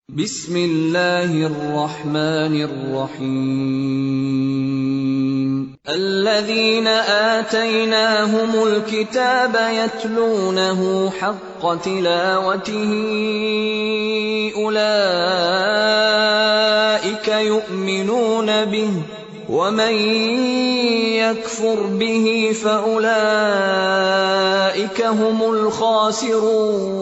بسم اللہ الرحمن الرحیم الذین آتیناہم الکتاب یتلونہ حق تلاوتہ اولئک یؤمنون بہ ومن یکفر بہ فاولئک هم الخاسرون۔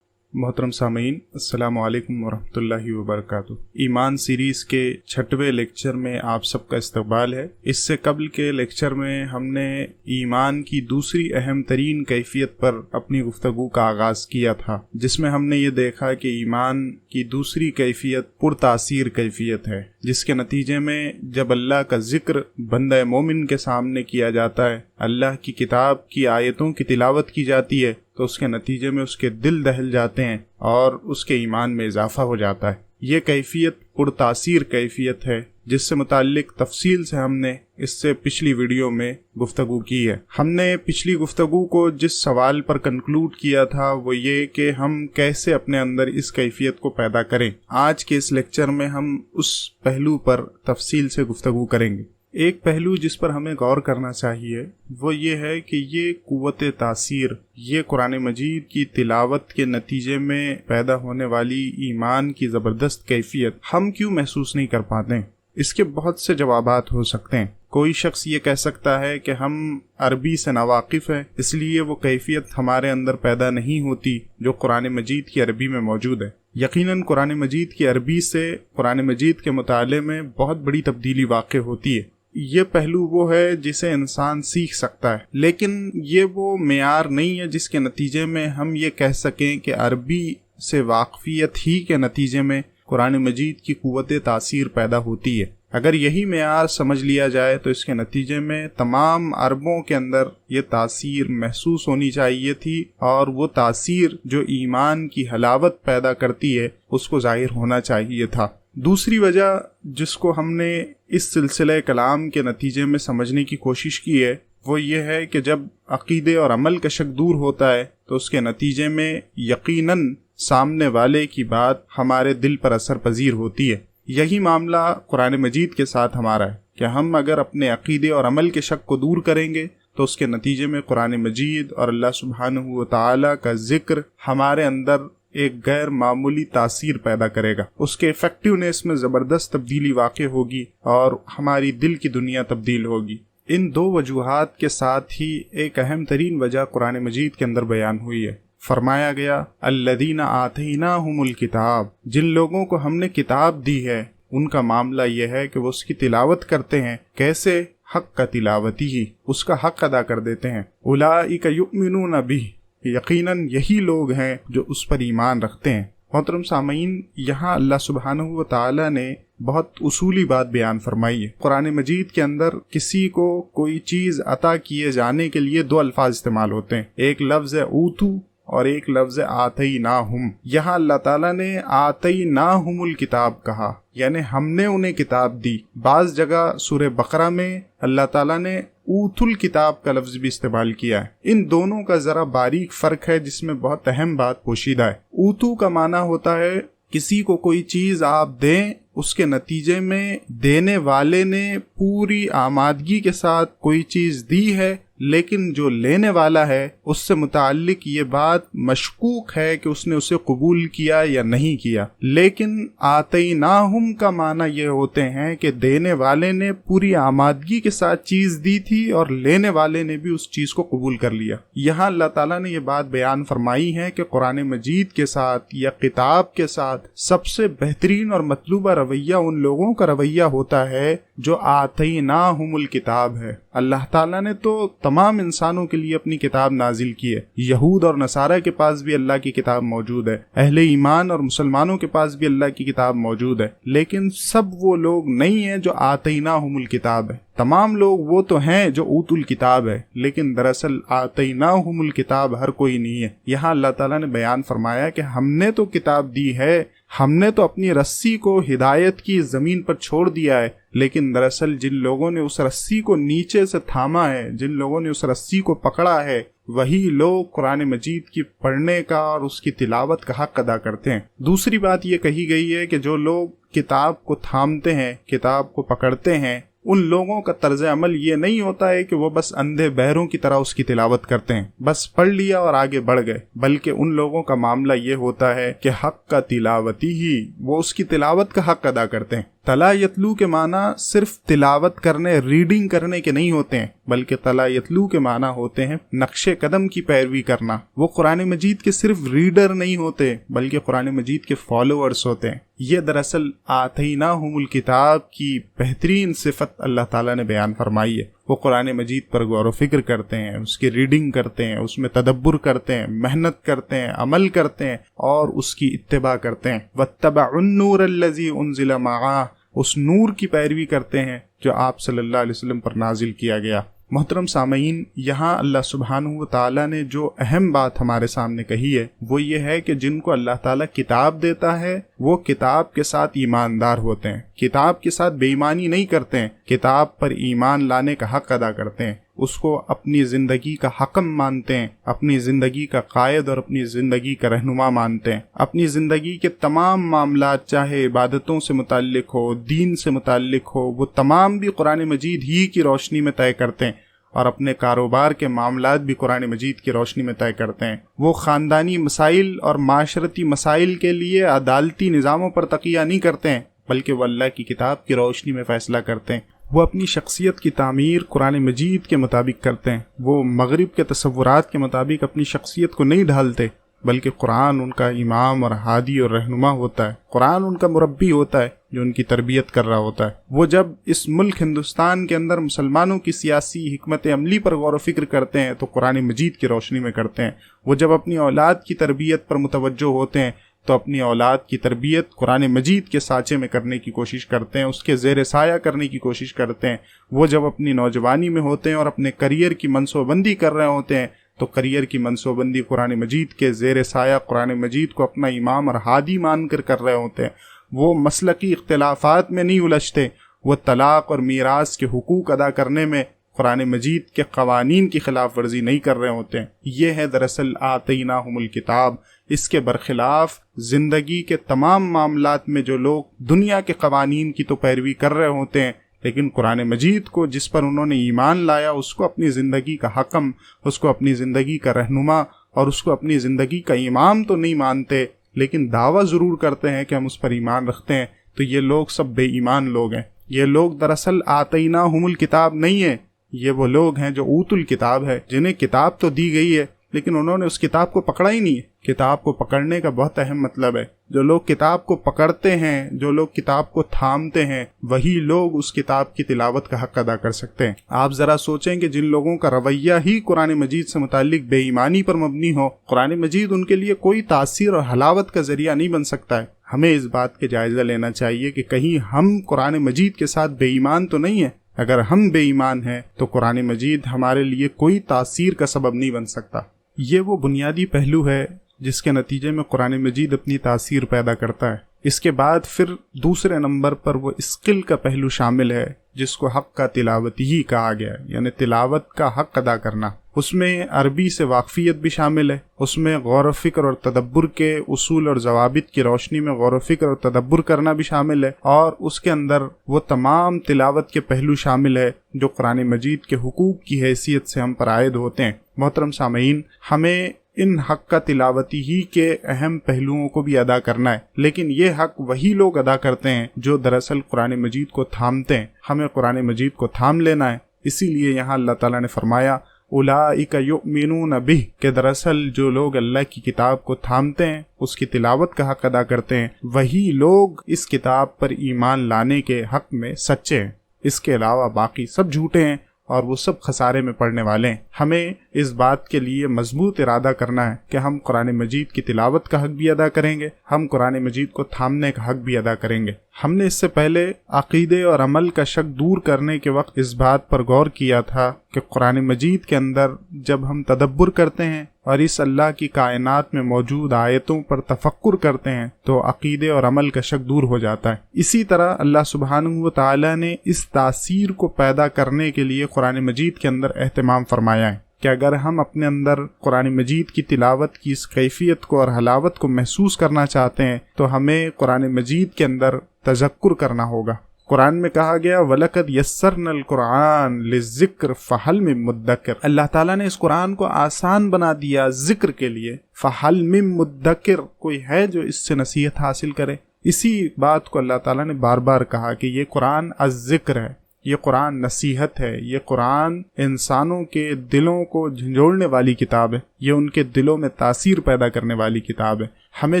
محترم سامعین، السلام علیکم ورحمۃ اللہ وبرکاتہ۔ ایمان سیریز کے 6ویں لیکچر میں آپ سب کا استقبال ہے۔ اس سے قبل کے لیکچر میں ہم نے ایمان کی دوسری اہم ترین کیفیت پر اپنی گفتگو کا آغاز کیا تھا، جس میں ہم نے یہ دیکھا کہ ایمان کی دوسری کیفیت پرتاثیر کیفیت ہے، جس کے نتیجے میں جب اللہ کا ذکر بندہ مومن کے سامنے کیا جاتا ہے، اللہ کی کتاب کی آیتوں کی تلاوت کی جاتی ہے، تو اس کے نتیجے میں اس کے دل دہل جاتے ہیں اور اس کے ایمان میں اضافہ ہو جاتا ہے۔ یہ کیفیت پرتاثیر کیفیت ہے، جس سے متعلق تفصیل سے ہم نے اس سے پچھلی ویڈیو میں گفتگو کی ہے۔ ہم نے پچھلی گفتگو کو جس سوال پر کنکلوڈ کیا تھا وہ یہ کہ ہم کیسے اپنے اندر اس کیفیت کو پیدا کریں۔ آج کے اس لیکچر میں ہم اس پہلو پر تفصیل سے گفتگو کریں گے۔ ایک پہلو جس پر ہمیں غور کرنا چاہیے وہ یہ ہے کہ یہ قوت تاثیر، یہ قرآن مجید کی تلاوت کے نتیجے میں پیدا ہونے والی ایمان کی زبردست کیفیت ہم کیوں محسوس نہیں کر پاتے ہیں؟ اس کے بہت سے جوابات ہو سکتے ہیں۔ کوئی شخص یہ کہہ سکتا ہے کہ ہم عربی سے ناواقف ہیں، اس لیے وہ کیفیت ہمارے اندر پیدا نہیں ہوتی جو قرآن مجید کی عربی میں موجود ہے۔ یقیناً قرآن مجید کی عربی سے قرآن مجید کے مطالعے میں بہت بڑی تبدیلی واقع ہوتی ہے۔ یہ پہلو وہ ہے جسے انسان سیکھ سکتا ہے، لیکن یہ وہ معیار نہیں ہے جس کے نتیجے میں ہم یہ کہہ سکیں کہ عربی سے واقفیت ہی کے نتیجے میں قرآن مجید کی قوت تاثیر پیدا ہوتی ہے۔ اگر یہی معیار سمجھ لیا جائے تو اس کے نتیجے میں تمام عربوں کے اندر یہ تاثیر محسوس ہونی چاہیے تھی، اور وہ تاثیر جو ایمان کی حلاوت پیدا کرتی ہے اس کو ظاہر ہونا چاہیے تھا۔ دوسری وجہ جس کو ہم نے اس سلسلہ کلام کے نتیجے میں سمجھنے کی کوشش کی ہے وہ یہ ہے کہ جب عقیدے اور عمل کا شک دور ہوتا ہے تو اس کے نتیجے میں یقیناً سامنے والے کی بات ہمارے دل پر اثر پذیر ہوتی ہے۔ یہی معاملہ قرآن مجید کے ساتھ ہمارا ہے کہ ہم اگر اپنے عقیدے اور عمل کے شک کو دور کریں گے تو اس کے نتیجے میں قرآن مجید اور اللہ سبحانہ و تعالی کا ذکر ہمارے اندر ایک غیر معمولی تاثیر پیدا کرے گا، اس کے ایفیکٹونیس میں زبردست تبدیلی واقع ہوگی اور ہماری دل کی دنیا تبدیل ہوگی۔ ان دو وجوہات کے ساتھ ہی ایک اہم ترین وجہ قرآن مجید کے اندر بیان ہوئی ہے۔ فرمایا گیا الذین آتیناہم الکتاب، جن لوگوں کو ہم نے کتاب دی ہے ان کا معاملہ یہ ہے کہ وہ اس کی تلاوت کرتے ہیں۔ کیسے؟ حق کا تلاوتی ہی، اس کا حق ادا کر دیتے ہیں۔ اولئک یؤمنون بہ، یقیناً یہی لوگ ہیں جو اس پر ایمان رکھتے ہیں۔ محترم سامعین، یہاں اللہ سبحانہ و تعالی نے بہت اصولی بات بیان فرمائی ہے۔ قرآن مجید کے اندر کسی کو کوئی چیز عطا کیے جانے کے لیے دو الفاظ استعمال ہوتے ہیں، ایک لفظ ہے اوتو اور ایک لفظ آتیناہم۔ یہاں اللہ تعالیٰ نے آتیناہم الکتاب کہا، یعنی ہم نے انہیں کتاب دی۔ بعض جگہ سورہ بقرہ میں اللہ تعالیٰ نے اوت الکتاب کا لفظ بھی استعمال کیا ہے۔ ان دونوں کا ذرا باریک فرق ہے جس میں بہت اہم بات پوشیدہ ہے۔ اوتو کا معنی ہوتا ہے کسی کو کوئی چیز آپ دیں، اس کے نتیجے میں دینے والے نے پوری آمادگی کے ساتھ کوئی چیز دی ہے، لیکن جو لینے والا ہے اس سے متعلق یہ بات مشکوک ہے کہ اس نے اسے قبول کیا یا نہیں کیا۔ لیکن آتیناہم کا معنی یہ ہوتے ہیں کہ دینے والے نے پوری آمادگی کے ساتھ چیز دی تھی اور لینے والے نے بھی اس چیز کو قبول کر لیا۔ یہاں اللہ تعالیٰ نے یہ بات بیان فرمائی ہے کہ قرآن مجید کے ساتھ یا کتاب کے ساتھ سب سے بہترین اور مطلوبہ رویہ ان لوگوں کا رویہ ہوتا ہے جو آتیناہم الکتاب ہے۔ اللہ تعالیٰ نے تو تمام انسانوں کے لیے اپنی کتاب نازل کی ہے۔ یہود اور نصارہ کے پاس بھی اللہ کی کتاب موجود ہے، اہل ایمان اور مسلمانوں کے پاس بھی اللہ کی کتاب موجود ہے، لیکن سب وہ لوگ نہیں ہیں جو آتیناہم الکتاب ہے۔ تمام لوگ وہ تو ہیں جو اوت الکتاب ہے، لیکن دراصل آتیناہم الکتاب ہر کوئی نہیں ہے۔ یہاں اللہ تعالیٰ نے بیان فرمایا کہ ہم نے تو کتاب دی ہے، ہم نے تو اپنی رسی کو ہدایت کی زمین پر چھوڑ دیا ہے، لیکن دراصل جن لوگوں نے اس رسی کو نیچے سے تھاما ہے، جن لوگوں نے اس رسی کو پکڑا ہے، وہی لوگ قرآن مجید کی پڑھنے کا اور اس کی تلاوت کا حق ادا کرتے ہیں۔ دوسری بات یہ کہی گئی ہے کہ جو لوگ کتاب کو تھامتے ہیں، کتاب کو پکڑتے ہیں، ان لوگوں کا طرز عمل یہ نہیں ہوتا ہے کہ وہ بس اندھے بہروں کی طرح اس کی تلاوت کرتے ہیں، بس پڑھ لیا اور آگے بڑھ گئے، بلکہ ان لوگوں کا معاملہ یہ ہوتا ہے کہ حق کا تلاوتی ہی، وہ اس کی تلاوت کا حق ادا کرتے ہیں۔ تلا یتلو کے معنی صرف تلاوت کرنے، ریڈنگ کرنے کے نہیں ہوتے ہیں، بلکہ تلا یتلو کے معنی ہوتے ہیں نقش قدم کی پیروی کرنا۔ وہ قرآن مجید کے صرف ریڈر نہیں ہوتے، بلکہ قرآن مجید کے فالوورز ہوتے ہیں۔ یہ دراصل آتیناہم الکتاب کی بہترین صفت اللہ تعالیٰ نے بیان فرمائی ہے۔ وہ قرآن مجید پر غور و فکر کرتے ہیں، اس کی ریڈنگ کرتے ہیں، اس میں تدبر کرتے ہیں، محنت کرتے ہیں، عمل کرتے ہیں اور اس کی اتباع کرتے ہیں۔ وَاتَّبَعُوا النُّورَ الَّذِي أُنزِلَ مَعَهُ، اس نور کی پیروی کرتے ہیں جو آپ صلی اللہ علیہ وسلم پر نازل کیا گیا۔ محترم سامعین، یہاں اللہ سبحانہ و تعالیٰ نے جو اہم بات ہمارے سامنے کہی ہے وہ یہ ہے کہ جن کو اللہ تعالیٰ کتاب دیتا ہے وہ کتاب کے ساتھ ایماندار ہوتے ہیں، کتاب کے ساتھ بے ایمانی نہیں کرتے ہیں، کتاب پر ایمان لانے کا حق ادا کرتے ہیں، اس کو اپنی زندگی کا حکم مانتے ہیں، اپنی زندگی کا قائد اور اپنی زندگی کا رہنما مانتے ہیں۔ اپنی زندگی کے تمام معاملات، چاہے عبادتوں سے متعلق ہو، دین سے متعلق ہو، وہ تمام بھی قرآن مجید ہی کی روشنی میں طے کرتے ہیں، اور اپنے کاروبار کے معاملات بھی قرآن مجید کی روشنی میں طے کرتے ہیں۔ وہ خاندانی مسائل اور معاشرتی مسائل کے لیے عدالتی نظاموں پر تکیہ نہیں کرتے ہیں، بلکہ وہ اللہ کی کتاب کی روشنی میں فیصلہ کرتے ہیں۔ وہ اپنی شخصیت کی تعمیر قرآن مجید کے مطابق کرتے ہیں۔ وہ مغرب کے تصورات کے مطابق اپنی شخصیت کو نہیں ڈھالتے، بلکہ قرآن ان کا امام اور ہادی اور رہنما ہوتا ہے، قرآن ان کا مربی ہوتا ہے جو ان کی تربیت کر رہا ہوتا ہے۔ وہ جب اس ملک ہندوستان کے اندر مسلمانوں کی سیاسی حکمت عملی پر غور و فکر کرتے ہیں تو قرآن مجید کی روشنی میں کرتے ہیں۔ وہ جب اپنی اولاد کی تربیت پر متوجہ ہوتے ہیں تو اپنی اولاد کی تربیت قرآن مجید کے سانچے میں کرنے کی کوشش کرتے ہیں، اس کے زیر سایہ کرنے کی کوشش کرتے ہیں۔ وہ جب اپنی نوجوانی میں ہوتے ہیں اور اپنے کریئر کی منصوبہ بندی کر رہے ہوتے ہیں تو کریئر کی منصوبہ بندی قرآن مجید کے زیر سایہ قرآن مجید کو اپنا امام اور ہادی مان کر رہے ہوتے ہیں۔ وہ مسلکی اختلافات میں نہیں الجھتے، وہ طلاق اور میراث کے حقوق ادا کرنے میں قرآن مجید کے قوانین کی خلاف ورزی نہیں کر رہے ہوتے ہیں۔ یہ ہے دراصل آتیناہم الکتاب۔ اس کے برخلاف زندگی کے تمام معاملات میں جو لوگ دنیا کے قوانین کی تو پیروی کر رہے ہوتے ہیں، لیکن قرآن مجید کو جس پر انہوں نے ایمان لایا، اس کو اپنی زندگی کا حکم، اس کو اپنی زندگی کا رہنما اور اس کو اپنی زندگی کا امام تو نہیں مانتے، لیکن دعویٰ ضرور کرتے ہیں کہ ہم اس پر ایمان رکھتے ہیں، تو یہ لوگ سب بے ایمان لوگ ہیں۔ یہ لوگ دراصل آتیناہم الکتاب نہیں ہیں، یہ وہ لوگ ہیں جو اوت الکتاب ہے، جنہیں کتاب تو دی گئی ہے لیکن انہوں نے اس کتاب کو پکڑا ہی نہیں ہے۔ کتاب کو پکڑنے کا بہت اہم مطلب ہے۔ جو لوگ کتاب کو پکڑتے ہیں، جو لوگ کتاب کو تھامتے ہیں، وہی لوگ اس کتاب کی تلاوت کا حق ادا کر سکتے ہیں۔ آپ ذرا سوچیں کہ جن لوگوں کا رویہ ہی قرآن مجید سے متعلق بے ایمانی پر مبنی ہو، قرآن مجید ان کے لیے کوئی تاثیر اور حلاوت کا ذریعہ نہیں بن سکتا ہے۔ ہمیں اس بات کے جائزہ لینا چاہیے کہ کہیں ہم قرآن مجید کے ساتھ بے ایمان تو نہیں ہیں۔ اگر ہم بے ایمان ہیں تو قرآن مجید ہمارے لیے کوئی تاثیر کا سبب نہیں بن سکتا۔ یہ وہ بنیادی پہلو ہے جس کے نتیجے میں قرآن مجید اپنی تاثیر پیدا کرتا ہے۔ اس کے بعد پھر دوسرے نمبر پر وہ اسکل کا پہلو شامل ہے جس کو حق کا تلاوت ہی کہا گیا ہے، یعنی تلاوت کا حق ادا کرنا۔ اس میں عربی سے واقفیت بھی شامل ہے، اس میں غور و فکر اور تدبر کے اصول اور ضوابط کی روشنی میں غور و فکر اور تدبر کرنا بھی شامل ہے، اور اس کے اندر وہ تمام تلاوت کے پہلو شامل ہے جو قرآن مجید کے حقوق کی حیثیت سے ہم پر عائد ہوتے ہیں۔ محترم سامعین، ہمیں ان حق کا تلاوتی ہی کے اہم پہلوؤں کو بھی ادا کرنا ہے، لیکن یہ حق وہی لوگ ادا کرتے ہیں جو دراصل قرآن مجید کو تھامتے ہیں۔ ہمیں قرآن مجید کو تھام لینا ہے، اسی لیے یہاں اللہ تعالیٰ نے فرمایا اولئک یؤمنون بہ، کہ دراصل جو لوگ اللہ کی کتاب کو تھامتے ہیں، اس کی تلاوت کا حق ادا کرتے ہیں، وہی لوگ اس کتاب پر ایمان لانے کے حق میں سچے ہیں۔ اس کے علاوہ باقی سب جھوٹے ہیں اور وہ سب خسارے میں پڑنے والے ہیں۔ ہمیں اس بات کے لیے مضبوط ارادہ کرنا ہے کہ ہم قرآن مجید کی تلاوت کا حق بھی ادا کریں گے، ہم قرآن مجید کو تھامنے کا حق بھی ادا کریں گے۔ ہم نے اس سے پہلے عقیدے اور عمل کا شک دور کرنے کے وقت اس بات پر غور کیا تھا کہ قرآن مجید کے اندر جب ہم تدبر کرتے ہیں اور اس اللہ کی کائنات میں موجود آیتوں پر تفکر کرتے ہیں تو عقیدے اور عمل کا شک دور ہو جاتا ہے۔ اسی طرح اللہ سبحانہ و تعالی نے اس تاثیر کو پیدا کرنے کے لیے قرآن مجید کے اندر اہتمام فرمایا ہے۔ کہ اگر ہم اپنے اندر قرآن مجید کی تلاوت کی اس کیفیت کو اور حلاوت کو محسوس کرنا چاہتے ہیں تو ہمیں قرآن مجید کے اندر تذکر کرنا ہوگا۔ قرآن میں کہا گیا وَلَقَدْ يَسَّرْنَا الْقُرْآنَ لِلذِّكْرِ فَهَلْ مِن مُدَّكِرٍ، اللہ تعالیٰ نے اس قرآن کو آسان بنا دیا ذکر کے لیے، فَهَلْ مِن مُدَّكِرٍ، کوئی ہے جو اس سے نصیحت حاصل کرے۔ اسی بات کو اللہ تعالیٰ نے بار بار کہا کہ یہ قرآن الذکر ہے، یہ قرآن نصیحت ہے، یہ قرآن انسانوں کے دلوں کو جھنجھوڑنے والی کتاب ہے، یہ ان کے دلوں میں تاثیر پیدا کرنے والی کتاب ہے۔ ہمیں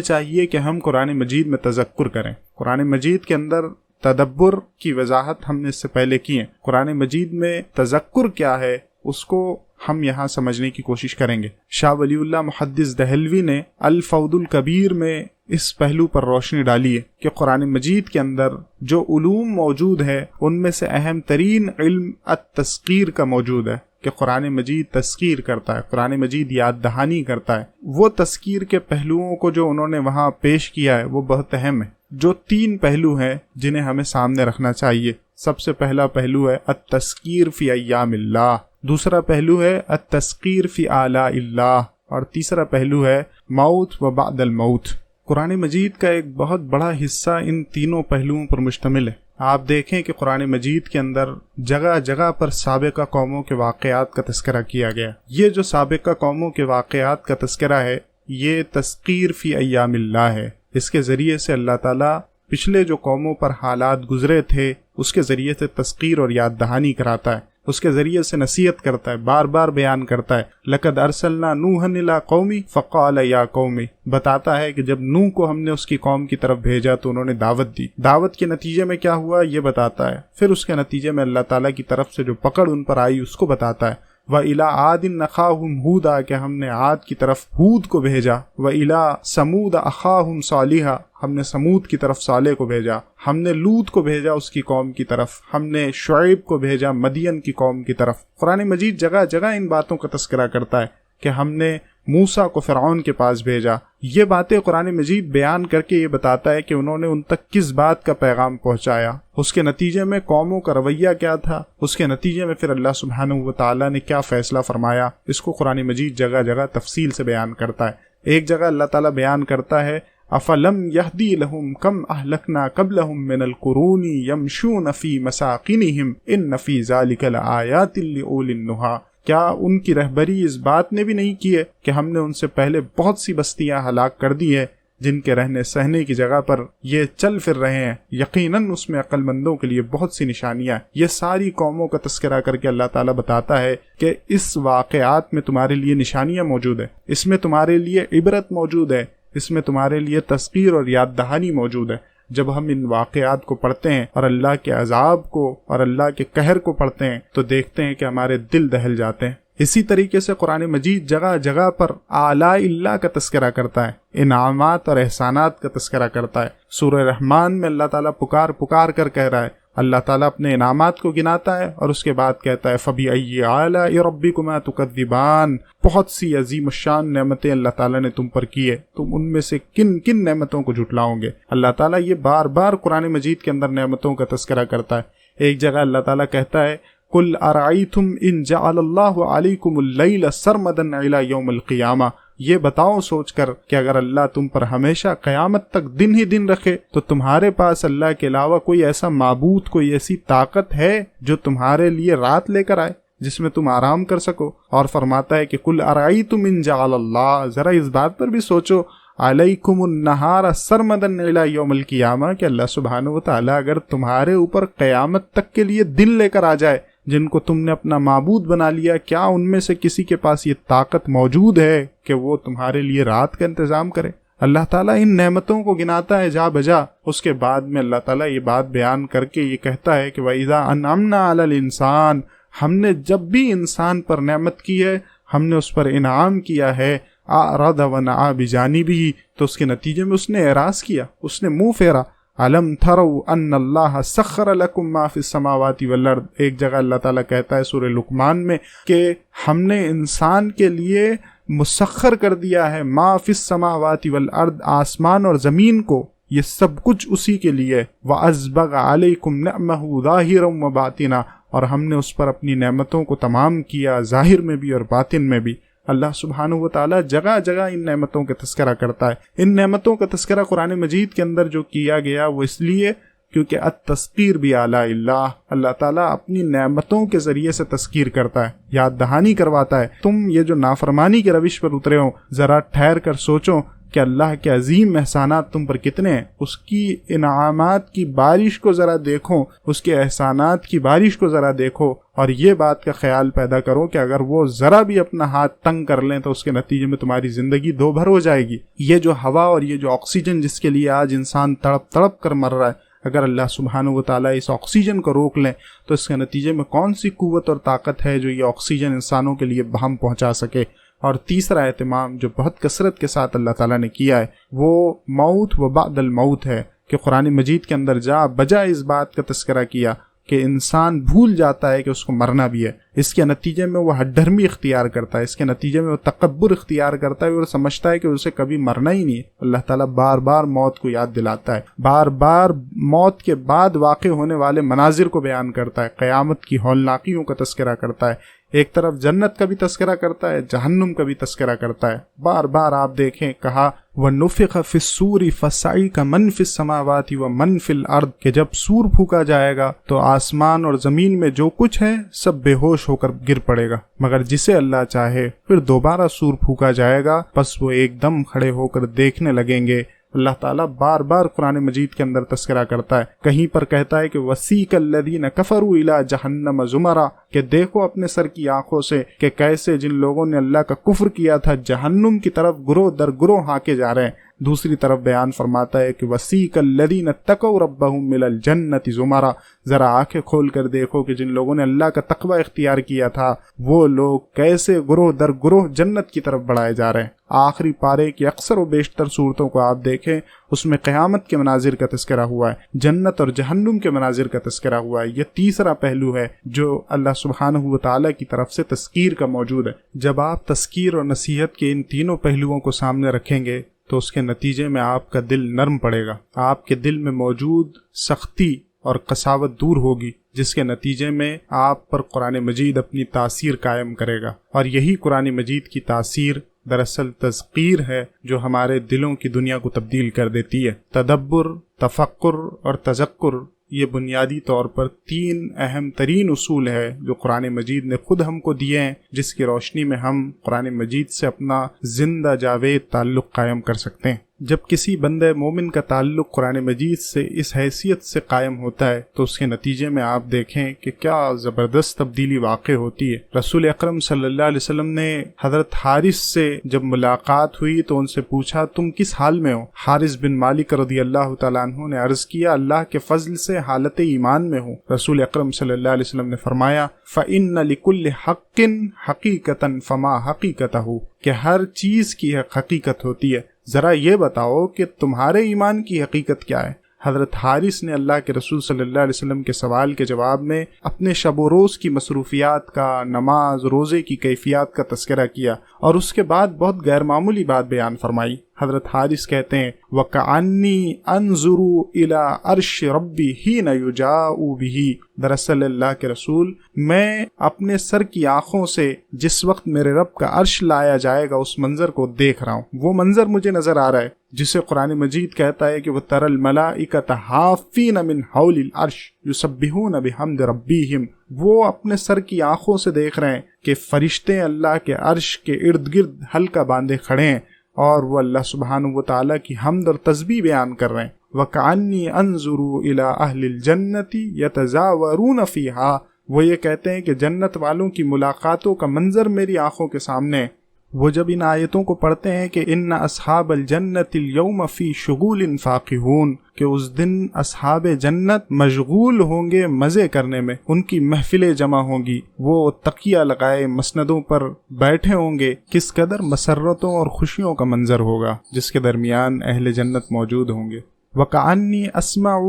چاہیے کہ ہم قرآن مجید میں تذکر کریں۔ قرآن مجید کے اندر تدبر کی وضاحت ہم نے اس سے پہلے کی ہے۔ قرآن مجید میں تذکر کیا ہے اس کو ہم یہاں سمجھنے کی کوشش کریں گے۔ شاہ ولی اللہ محدث دہلوی نے الفوض الکبیر میں اس پہلو پر روشنی ڈالی ہے کہ قرآن مجید کے اندر جو علوم موجود ہے ان میں سے اہم ترین علم التذکیر کا موجود ہے، کہ قرآن مجید تذکیر کرتا ہے، قرآن مجید یاد دہانی کرتا ہے۔ وہ تذکیر کے پہلوؤں کو جو انہوں نے وہاں پیش کیا ہے وہ بہت اہم ہے۔ جو 3 پہلو ہیں جنہیں ہمیں سامنے رکھنا چاہیے۔ سب سے پہلا پہلو ہے التذکیر فی ایام اللہ، دوسرا پہلو ہے التذکیر فی آلاء اللہ، اور تیسرا پہلو ہے موت و بعد الموت۔ قرآن مجید کا ایک بہت بڑا حصہ ان تینوں پہلوؤں پر مشتمل ہے۔ آپ دیکھیں کہ قرآن مجید کے اندر جگہ جگہ پر سابقہ قوموں کے واقعات کا تذکرہ کیا گیا۔ یہ جو سابقہ قوموں کے واقعات کا تذکرہ ہے یہ تذکیر فی ایام اللہ ہے۔ اس کے ذریعے سے اللہ تعالیٰ پچھلے جو قوموں پر حالات گزرے تھے اس کے ذریعے سے تذکیر اور یاد دہانی کراتا ہے، اس کے ذریعے سے نصیحت کرتا ہے، بار بار بیان کرتا ہے۔ لَقَدْ أَرْسَلْنَا نُوحًا إِلَىٰ قَوْمِهِ فَقَالَ يَا قَوْمِ، بتاتا ہے کہ جب نوح کو ہم نے اس کی قوم کی طرف بھیجا تو انہوں نے دعوت دی، دعوت کے نتیجے میں کیا ہوا یہ بتاتا ہے، پھر اس کے نتیجے میں اللہ تعالیٰ کی طرف سے جو پکڑ ان پر آئی اس کو بتاتا ہے۔ وَإِلَىٰ عَادٍ أَخَاهُمْ هُودًا، کہ ہم نے عاد کی طرف ہود کو بھیجا۔ وَإِلَىٰ ثَمُودَ أَخَاهُمْ صَالِحًا، ہم نے سمود کی طرف صالح کو بھیجا۔ ہم نے لوط کو بھیجا اس کی قوم کی طرف، ہم نے شعیب کو بھیجا مدین کی قوم کی طرف۔ قرآن مجید جگہ جگہ ان باتوں کا تذکرہ کرتا ہے کہ ہم نے موسیٰ کو فرعون کے پاس بھیجا۔ یہ باتیں قرآن مجید بیان کر کے یہ بتاتا ہے کہ انہوں نے ان تک کس بات کا پیغام پہنچایا، اس کے نتیجے میں قوموں کا رویہ کیا تھا، اس کے نتیجے میں پھر اللہ سبحانہ و تعالیٰ نے کیا فیصلہ فرمایا۔ اس کو قرآن مجید جگہ جگہ تفصیل سے بیان کرتا ہے۔ ایک جگہ اللہ تعالیٰ بیان کرتا ہے افلم یہدی لہم کم اہلکنا قبلہم من القرون یمشون فی مساکنہم ان فی ذلک لآیات لأولی النہی، کیا ان کی رہبری اس بات نے بھی نہیں کی ہے کہ ہم نے ان سے پہلے بہت سی بستیاں ہلاک کر دی ہیں جن کے رہنے سہنے کی جگہ پر یہ چل پھر رہے ہیں، یقیناً اس میں عقل مندوں کے لیے بہت سی نشانیاں۔ یہ ساری قوموں کا تذکرہ کر کے اللہ تعالیٰ بتاتا ہے کہ اس واقعات میں تمہارے لیے نشانیاں موجود ہیں، اس میں تمہارے لیے عبرت موجود ہے، اس میں تمہارے لیے تذکیر اور یاد دہانی موجود ہے۔ جب ہم ان واقعات کو پڑھتے ہیں اور اللہ کے عذاب کو اور اللہ کے قہر کو پڑھتے ہیں تو دیکھتے ہیں کہ ہمارے دل دہل جاتے ہیں۔ اسی طریقے سے قرآن مجید جگہ جگہ پر آلاء اللہ کا تذکرہ کرتا ہے، انعامات اور احسانات کا تذکرہ کرتا ہے۔ سورہ رحمان میں اللہ تعالیٰ پکار پکار کر کہہ رہا ہے، اللہ تعالیٰ اپنے انعامات کو گناتا ہے اور اس کے بعد کہتا ہے فَبِأَيِّ آلَاءِ رَبِّكُمَا تُكَذِّبَانِ، بہت سی عظیم الشان نعمتیں اللہ تعالیٰ نے تم پر کی ہے، تم ان میں سے کن کن نعمتوں کو جھٹلاؤ گے۔ اللہ تعالیٰ یہ بار بار قرآن مجید کے اندر نعمتوں کا تذکرہ کرتا ہے۔ ایک جگہ اللہ تعالیٰ کہتا ہے قُلْ أَرَأَيْتُمْ إِنْ جَعَلَ اللَّهُ عَلَيْكُمُ اللَّيْلَ سَرْمَدًا إِلَى يَوْمِ الْقِيَامَةِ، یہ بتاؤ سوچ کر کہ اگر اللہ تم پر ہمیشہ قیامت تک دن ہی دن رکھے تو تمہارے پاس اللہ کے علاوہ کوئی ایسا معبود، کوئی ایسی طاقت ہے جو تمہارے لیے رات لے کر آئے جس میں تم آرام کر سکو؟ اور فرماتا ہے کہ قُلْ أَرَأَيْتُمْ إِنْ جَعَلَ اللَّهُ، ذرا اس بات پر بھی سوچو، علیکم النہار سرمدن الی یوم القیامہ، کہ اللہ سبحانہ و تعالیٰ اگر تمہارے اوپر قیامت تک کے لیے دن لے کر آ جائے جن کو تم نے اپنا معبود بنا لیا، کیا ان میں سے کسی کے پاس یہ طاقت موجود ہے کہ وہ تمہارے لیے رات کا انتظام کرے؟ اللہ تعالیٰ ان نعمتوں کو گناتا ہے جا بجا، اس کے بعد میں اللہ تعالیٰ یہ بات بیان کر کے یہ کہتا ہے کہ وَإِذَا أَنْعَمْنَا عَلَى الْإِنسَانِ، ہم نے جب بھی انسان پر نعمت کی ہے، ہم نے اس پر انعام کیا ہے، أَعْرَضَ وَنَأَىٰ بِجَانِبِهِ، تو اس کے نتیجے میں اس نے اعراض کیا، اس نے منہ پھیرا۔ أَلَمْ تَرَوْا أَنَّ اللَّهَ سَخَّرَ لَكُم مَّا فِي السَّمَاوَاتِ وَالْأَرْضِ، ایک جگہ اللہ تعالیٰ کہتا ہے سورہ لقمان میں کہ ہم نے انسان کے لیے مسخر کر دیا ہے ما فی السماوات والارض، آسمان اور زمین کو، یہ سب کچھ اسی کے لیے۔ وَأَسْبَغَ عَلَيْكُمْ نِعْمَهُ ظَاهِرًا وَبَاطِنًا، اور ہم نے اس پر اپنی نعمتوں کو تمام کیا، ظاہر میں بھی اور باطن میں بھی۔ اللہ سبحانہ و تعالیٰ جگہ جگہ ان نعمتوں کا تذکرہ کرتا ہے۔ ان نعمتوں کا تذکرہ قرآن مجید کے اندر جو کیا گیا وہ اس لیے کیونکہ التذکیر بآلاء اللہ، اللہ تعالیٰ اپنی نعمتوں کے ذریعے سے تذکیر کرتا ہے، یاد دہانی کرواتا ہے۔ تم یہ جو نافرمانی کے روش پر اترے ہو، ذرا ٹھہر کر سوچو کہ اللہ کے عظیم احسانات تم پر کتنے ہیں، اس کی انعامات کی بارش کو ذرا دیکھو، اس کے احسانات کی بارش کو ذرا دیکھو، اور یہ بات کا خیال پیدا کرو کہ اگر وہ ذرا بھی اپنا ہاتھ تنگ کر لیں تو اس کے نتیجے میں تمہاری زندگی دو بھر ہو جائے گی۔ یہ جو ہوا اور یہ جو آکسیجن جس کے لیے آج انسان تڑپ تڑپ کر مر رہا ہے، اگر اللہ سبحانہ و تعالیٰ اس آکسیجن کو روک لیں تو اس کے نتیجے میں کون سی قوت اور طاقت ہے جو یہ آکسیجن انسانوں کے لیے بہم پہنچا سکے۔ اور تیسرا اہتمام جو بہت کثرت کے ساتھ اللہ تعالیٰ نے کیا ہے وہ موت و بعد الموت ہے، کہ قرآن مجید کے اندر جا بجا اس بات کا تذکرہ کیا کہ انسان بھول جاتا ہے کہ اس کو مرنا بھی ہے، اس کے نتیجے میں وہ ہڈرمی اختیار کرتا ہے، اس کے نتیجے میں وہ تکبر اختیار کرتا ہے اور سمجھتا ہے کہ اسے کبھی مرنا ہی نہیں ہے۔ اللہ تعالیٰ بار بار موت کو یاد دلاتا ہے، بار بار موت کے بعد واقع ہونے والے مناظر کو بیان کرتا ہے، قیامت کی ہولناکیوں کا تذکرہ کرتا ہے، ایک طرف جنت کا بھی تذکرہ کرتا ہے، جہنم کا بھی تذکرہ کرتا ہے۔ بار بار آپ دیکھیں کہا وَنُفِخَ فِي الصُّورِ فَصَعِقَ مَن فِي السَّمَاوَاتِ وَمَن فِي الْأَرْضِ، کہ جب سور پھونکا جائے گا تو آسمان اور زمین میں جو کچھ ہے سب بے ہوش ہو کر گر پڑے گا، مگر جسے اللہ چاہے پھر دوبارہ سور پھونکا جائے گا، پس وہ ایک دم کھڑے ہو کر دیکھنے لگیں گے۔ اللہ تعالیٰ بار بار قرآن مجید کے اندر تذکرہ کرتا ہے، کہیں پر کہتا ہے کہ وَسِیقَ الَّذِينَ كَفَرُوا إِلَىٰ جَهَنَّمَ زُمَرًا، کہ دیکھو اپنے سر کی آنکھوں سے کہ کیسے جن لوگوں نے اللہ کا کفر کیا تھا جہنم کی طرف گروہ در گروہ ہانکے جا رہے ہیں۔ دوسری طرف بیان فرماتا ہے کہ وَسِیقَ الَّذِينَ اتَّقَوْا رَبَّهُمْ إِلَى الْجَنَّةِ زُمَرًا، ذرا آنکھیں کھول کر دیکھو کہ جن لوگوں نے اللہ کا تقوی اختیار کیا تھا وہ لوگ کیسے گروہ در گروہ جنت کی طرف بڑھائے جا رہے ہیں۔ آخری پارے کی اکثر و بیشتر صورتوں کو آپ دیکھیں، اس میں قیامت کے مناظر کا تذکرہ ہوا ہے، جنت اور جہنم کے مناظر کا تذکرہ ہوا ہے۔ یہ تیسرا پہلو ہے جو اللہ سبحانہ و تعالیٰ کی طرف سے تذکیر کا موجود ہے۔ جب آپ تذکیر اور نصیحت کے ان تینوں پہلوؤں کو سامنے رکھیں گے تو اس کے نتیجے میں آپ کا دل نرم پڑے گا، آپ کے دل میں موجود سختی اور قساوت دور ہوگی، جس کے نتیجے میں آپ پر قرآن مجید اپنی تاثیر قائم کرے گا۔ اور یہی قرآن مجید کی تاثیر دراصل تذکیر ہے جو ہمارے دلوں کی دنیا کو تبدیل کر دیتی ہے۔ تدبر، تفکر اور تذکر، یہ بنیادی طور پر تین اہم ترین اصول ہے جو قرآن مجید نے خود ہم کو دیے ہیں، جس کی روشنی میں ہم قرآن مجید سے اپنا زندہ جاوید تعلق قائم کر سکتے ہیں۔ جب کسی بندہ مومن کا تعلق قرآن مجید سے اس حیثیت سے قائم ہوتا ہے تو اس کے نتیجے میں آپ دیکھیں کہ کیا زبردست تبدیلی واقع ہوتی ہے۔ رسول اکرم صلی اللہ علیہ وسلم نے حضرت حارث سے جب ملاقات ہوئی تو ان سے پوچھا تم کس حال میں ہو؟ حارث بن مالک رضی اللہ تعالیٰ عنہ نے عرض کیا اللہ کے فضل سے حالت ایمان میں ہوں۔ رسول اکرم صلی اللہ علیہ وسلم نے فرمایا فَإِنَّ لِكُلِّ حَقٍ حَقِيقَةً فَمَا حَقِيقَتَهُ، کہ ہر چیز کی حقیقت ہوتی ہے، ذرا یہ بتاؤ کہ تمہارے ایمان کی حقیقت کیا ہے؟ حضرت حارث نے اللہ کے رسول صلی اللہ علیہ وسلم کے سوال کے جواب میں اپنے شب و روز کی مصروفیات کا، نماز روزے کی کیفیات کا تذکرہ کیا اور اس کے بعد بہت غیر معمولی بات بیان فرمائی۔ حضرت حارث کہتے ہیں وَكَأَنِّي أَنظُرُ إِلَىٰ عَرْشِ رَبِّي حِينَ يُجَاءُ بِهِ، دراصل اللہ کے رسول میں اپنے سر کی آنکھوں سے جس وقت میرے رب کا عرش لایا جائے گا اس منظر کو دیکھ رہا ہوں، وہ منظر مجھے نظر آ رہا ہے جسے قرآن مجید کہتا ہے کہ وَتَرَى الْمَلَائِكَةَ حَافِّينَ مِنْ حَوْلِ الْعَرْشِ يُسَبِّحُونَ بِحَمْدِ رَبِّهِمْ، وہ اپنے سر کی آنکھوں سے دیکھ رہے ہیں کہ فرشتے اللہ کے عرش کے ارد گرد حلقہ باندھے کھڑے ہیں اور وہ اللہ سبحانہ و تعالیٰ کی حمد اور تسبیح بیان کر رہے ہیں۔ وَكَأَنِّي أَنظُرُ إِلَىٰ أَهْلِ الْجَنَّةِ يَتَزَاوَرُونَ فِيهَا، وہ یہ کہتے ہیں کہ جنت والوں کی ملاقاتوں کا منظر میری آنکھوں کے سامنے ہے۔ وہ جب ان آیتوں کو پڑھتے ہیں کہ ان اصحاب الجنت اليوم فی شغول فاقہون، کہ اس دن اصحاب جنت مشغول ہوں گے مزے کرنے میں، ان کی محفلیں جمع ہوں گی، وہ تکیہ لگائے مسندوں پر بیٹھے ہوں گے، کس قدر مسرتوں اور خوشیوں کا منظر ہوگا جس کے درمیان اہل جنت موجود ہوں گے۔ وَكَأَنِّي أَسْمَعُ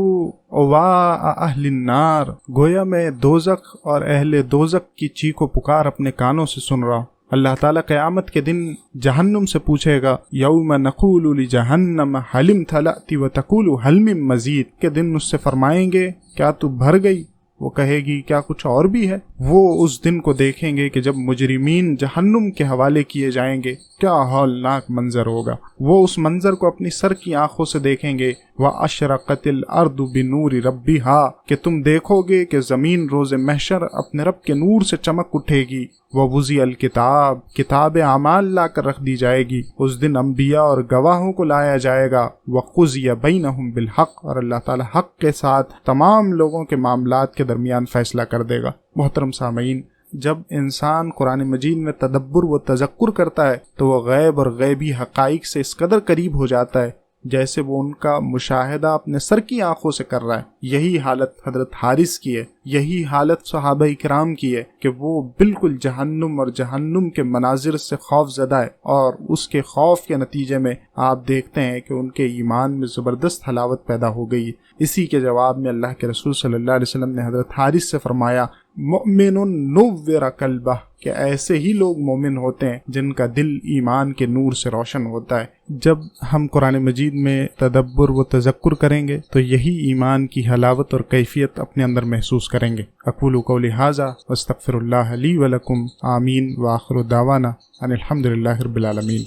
أَوَاءَ أَهْلِ النَّارِ، گویا میں دوزخ اور اہل دوزخ کی چیخ و پکار اپنے کانوں سے سن رہا ہوں۔ اللہ تعالیٰ قیامت کے دن جہنم سے پوچھے گا یوم نقول لجہنم حل امتلأت وتقول حل من مزید، کے دن اس سے فرمائیں گے کیا تو بھر گئی؟ وہ کہے گی کیا کچھ اور بھی ہے؟ وہ اس دن کو دیکھیں گے کہ جب مجرمین جہنم کے حوالے کیے جائیں گے، کیا ہولناک منظر ہوگا۔ وہ اس منظر کو اپنی سر کی آنکھوں سے دیکھیں گے۔ وَأَشْرَقَتِ الْأَرْضُ بِنُورِ رَبِّهَا، کہ تم دیکھو گے کہ زمین روز محشر اپنے رب کے نور سے چمک اٹھے گی۔ وَوُضِعَ الْكِتَابُ، کتاب اعمال لا کر رکھ دی جائے گی۔ اس دن انبیاء اور گواہوں کو لایا جائے گا۔ وَقُضِيَ بَيْنَهُمْ بِالْحَقِّ، اور اللہ تعالیٰ حق کے ساتھ تمام لوگوں کے معاملات کے درمیان فیصلہ کر دے گا۔ محترم سامعین، جب انسان قرآن مجید میں تدبر و تذکر کرتا ہے تو وہ غیب اور غیبی حقائق سے اس قدر قریب ہو جاتا ہے جیسے وہ ان کا مشاہدہ اپنے سر کی آنکھوں سے کر رہا ہے۔ یہی حالت حضرت حارث کی ہے، یہی حالت صحابہ کرام کی ہے کہ وہ بالکل جہنم اور جہنم کے مناظر سے خوف زدہ ہے، اور اس کے خوف کے نتیجے میں آپ دیکھتے ہیں کہ ان کے ایمان میں زبردست حلاوت پیدا ہو گئی۔ اسی کے جواب میں اللہ کے رسول صلی اللہ علیہ وسلم نے حضرت حارث سے فرمایا مؤمن نور قلبہ، کہ ایسے ہی لوگ مومن ہوتے ہیں جن کا دل ایمان کے نور سے روشن ہوتا ہے۔ جب ہم قرآن مجید میں تدبر و تذکر کریں گے تو یہی ایمان کی حلاوت اور کیفیت اپنے اندر محسوس کریں گے۔ اقول قولی ھذا واستغفر اللہ لی ولکم، آمین، وآخر دعوانا ان الحمد للہ رب العالمین۔